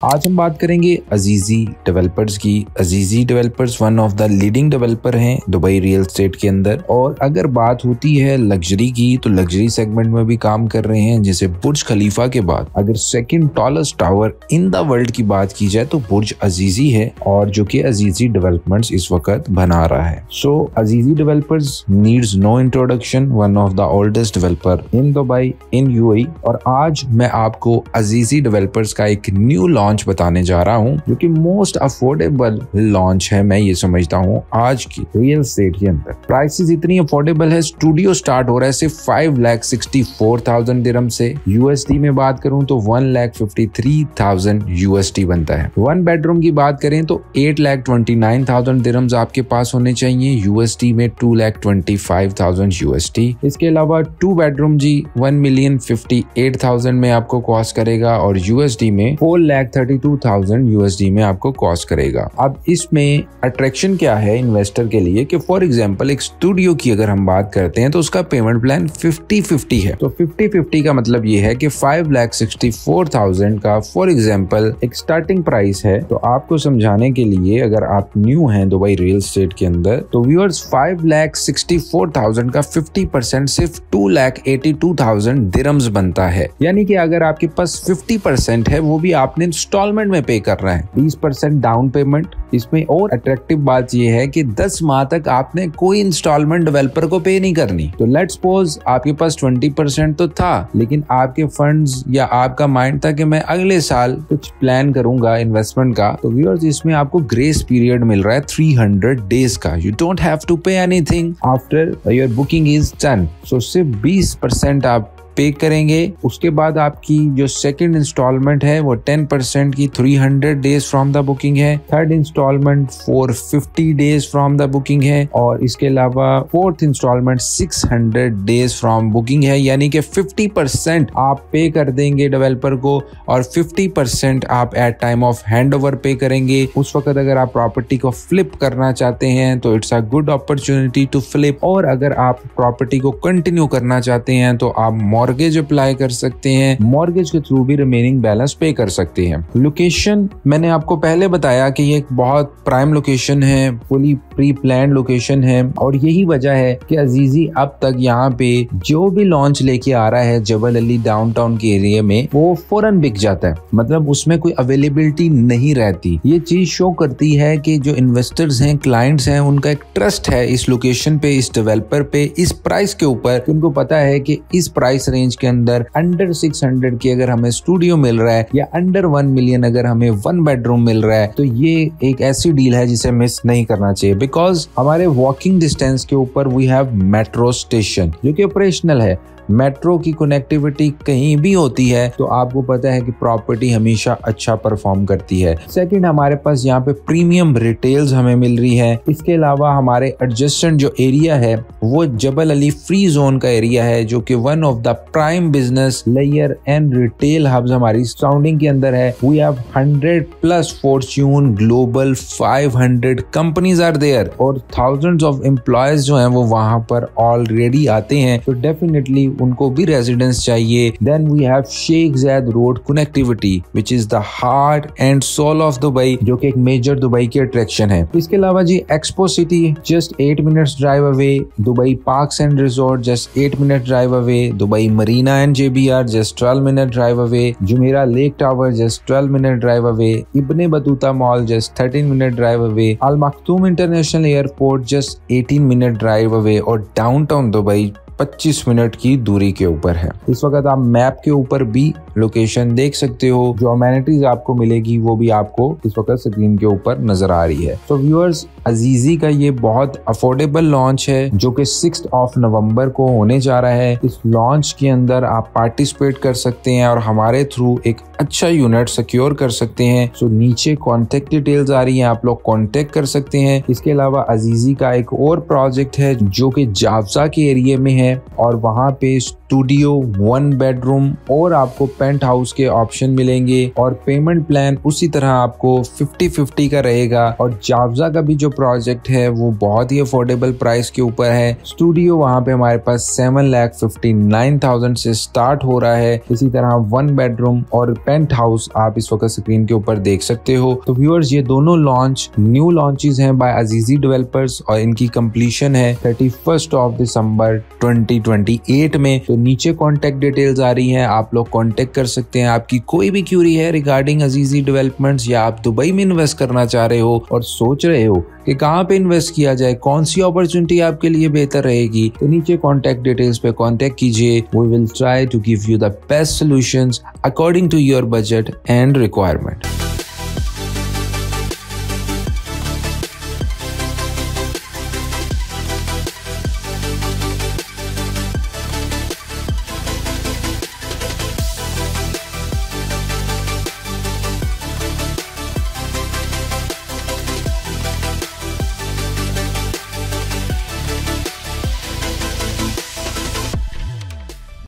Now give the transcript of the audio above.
आज हम बात करेंगे अजीजी डेवलपर्स की। अजीजी developers one of the leading developer हैं दुबई रियल एस्टेट के अंदर। और अगर बात होती है लग्जरी की, तो लग्जरी सेगमेंट में भी काम कर रहे हैं। जैसे बुर्ज खलीफा के बाद अगर second tallest tower in the world की बात की जाए तो बुर्ज अजीजी है, और जो कि अजीजी डेवलपमेंट्स इस वक्त बना रहा है। So Azizi developers needs no introduction, one of the oldest developer in Dubai in UAE. और आज मैं आपको अजीजी डेवलपर्स का एक न्यू लॉन्च बताने जा रहा हूं, जो कि मोस्ट अफोर्डेबल लॉन्च है। मैं ये समझता हूं आज की रियल एस्टेट के अंदर प्राइसेस इतनी अफोर्डेबल है। स्टूडियो स्टार्ट हो रहा है सिर्फ 5,64,000 दिरहम से। यूएसडी में बात करूं तो 1,53,000 यूएसडी बनता है। वन बेडरूम की बात करें तो 8,29,000 दिरहम्स आपके पास होने चाहिए। यूएसडी में 2,25,000 यूएसडी। इसके अलावा टू बेडरूम जी 1,58,000 में आपको कॉस्ट करेगा, और यूएसडी में 4,32,000 यूएसडी में आपको कॉस्ट करेगा। अब इसमें अट्रैक्शन क्या है इन्वेस्टर के लिए कि फॉर एग्जांपल एक स्टूडियो की अगर हम बात करते हैं तो उसका पेमेंट प्लान 50-50 है। तो 50-50 का मतलब ये है कि 5,64,000 का फॉर एग्जांपल एक स्टार्टिंग प्राइस है। तो आपको समझाने के लिए, अगर आप न्यू हैं दुबई रियल एस्टेट के अंदर, तो व्यूअर्स 5,64,000 का 50% सिर्फ 2,82,000 दिरहम्स बनता है। यानी कि अगर आपके पास 50% है वो भी आपने इंस्टॉलमेंट में पे करना है, 20% डाउन पेमेंट। इसमें और अट्रैक्टिव बात यह है कि 10 माह तक आपने कोई इंस्टॉलमेंट डेवलपर को पे नहीं करनी। तो लेट्स सपोज आपके पास 20% तो था, लेकिन आपके फंड्स या आपका माइंड था कि मैं अगले साल कुछ प्लान करूंगा इन्वेस्टमेंट का, तो व्यूअर्स इसमें आपको ग्रेस पीरियड मिल रहा है 300 डेज का। You don't have to pay anything after your booking is done. So सिर्फ 20% आप पे करेंगे। उसके बाद आपकी जो सेकंड इंस्टॉलमेंट है वो 10% की 300 डेज फ्रॉम द बुकिंग है। Third installment 450 days from the booking है, और इसके अलावा fourth installment 600 days from booking है। यानी कि 50% आप पे कर देंगे डेवलपर को, और 50% आप at time of hand over pay करेंगे। उस वक्त अगर आप प्रॉपर्टी को फ्लिप करना चाहते हैं तो it's a good opportunity to flip, और अगर आप प्रॉपर्टी को कंटिन्यू करना चाहते हैं तो आप मॉर्गेज अप्लाई कर सकते हैं। मॉर्गेज के थ्रू भी रिमेनिंग बैलेंस पे कर सकते हैं। लोकेशन मैंने आपको पहले बताया कि ये एक बहुत प्राइम लोकेशन है, फुली प्री प्लान लोकेशन है, और यही वजह है कि अजीजी अब तक यहाँ पे जो भी लॉन्च लेके आ रहा है जबल अली डाउनटाउन के एरिया में, वो फौरन बिक जाता है। मतलब उसमें कोई अवेलेबिलिटी नहीं रहती। ये चीज शो करती है कि जो इन्वेस्टर्स हैं, क्लाइंट्स हैं, उनका एक ट्रस्ट है इस लोकेशन पे, इस डेवलपर पे, इस प्राइस के ऊपर। उनको पता है कि इस प्राइस रेंज के अंदर अंडर 600 की अगर हमें स्टूडियो मिल रहा है, या अंडर 1 मिलियन अगर हमें वन बेडरूम मिल रहा है, तो ये एक ऐसी डील है जिसे मिस नहीं करना चाहिए। बिकॉज हमारे वॉकिंग डिस्टेंस के ऊपर वी हैव मेट्रो स्टेशन जो कि ऑपरेशनल है। मेट्रो की कनेक्टिविटी कहीं भी होती है तो आपको पता है कि प्रॉपर्टी हमेशा अच्छा परफॉर्म करती है। सेकंड, हमारे पास यहाँ पे प्रीमियम रिटेल्स हमें मिल रही है। इसके अलावा हमारे एडजेसेंट जो एरिया है वो जबल अली फ्री जोन का एरिया है, जो कि one of the prime business layer and retail hubs हमारी सराउंडिंग के अंदर है। We have 100+ Fortune global 500 companies are there, और थाउजेंड्स ऑफ एम्प्लॉयज जो हैं वो वहां पर ऑलरेडी आते हैं। तो डेफिनेटली उनको भी रेजिडेंस चाहिए। Then we have Sheikh Zayed road connectivity which is the heart and soul of Dubai, जो कि एक मेजर दुबई की अट्रैक्शन है। इसके अलावा जी expo city just 8 minutes drive away, Dubai parks and resort just 8 minute drive away, Dubai Marina and JBR just 12 minute drive away, Jumeirah lake tower just 12 minute drive away, Ibn Battuta mall just 13 minute drive away, Al Maktoum international airport just 18 minute drive away, और downtown Dubai 25 minute की दूरी के ऊपर है। इस वक्त आप map के ऊपर भी लोकेशन देख सकते हो। जो अमेनिटीज आपको मिलेगी वो भी आपको इस वक्त स्क्रीन के ऊपर नजर आ रही है। तो व्यूअर्स, अजीजी का ये बहुत अफोर्डेबल लॉन्च है जो कि 6 नवंबर को होने जा रहा है। इस लॉन्च के अंदर आप पार्टिसिपेट कर सकते हैं और हमारे थ्रू एक अच्छा यूनिट सिक्योर कर सकते हैं। सो नीचे कॉन्टेक्ट डिटेल्स आ रही है, आप लोग कॉन्टेक्ट कर सकते हैं। इसके अलावा अजीजी का एक और प्रोजेक्ट है जो कि जाफसा के एरिया में है, और वहां पे स्टूडियो 1 बेडरूम और आपको पेंट हाउस के ऑप्शन मिलेंगे, और पेमेंट प्लान उसी तरह आपको 50-50 का रहेगा। और जाफजा का भी जो प्रोजेक्ट है वो बहुत ही अफोर्डेबल प्राइस के ऊपर है। स्टूडियो वहाँ पे हमारे पास 7,59,000 से स्टार्ट हो रहा है। इसी तरह 1 बेडरूम और पेंट हाउस आप इस वक्त स्क्रीन के ऊपर देख सकते हो। तो व्यूअर्स, ये दोनों लॉन्च न्यू लॉन्चेस हैं बाय अजीजी डेवलपर्स और इनकी कंप्लीशन है 31 दिसंबर 2028 में। तो नीचे कॉन्टेक्ट डिटेल्स आ रही हैं, आप लोग कॉन्टेक्ट कर सकते हैं। आपकी कोई भी क्यूरी है रिगार्डिंग अजीजी डेवलपमेंट्स या आप दुबई में इन्वेस्ट करना चाह रहे हो और सोच रहे हो कि कहाँ पे इन्वेस्ट किया जाए, कौन सी अपॉर्चुनिटी आपके लिए बेहतर रहेगी, तो नीचे कॉन्टेक्ट डिटेल्स पे कॉन्टेक्ट कीजिए। We will try to give you the best solutions according to your budget and requirement.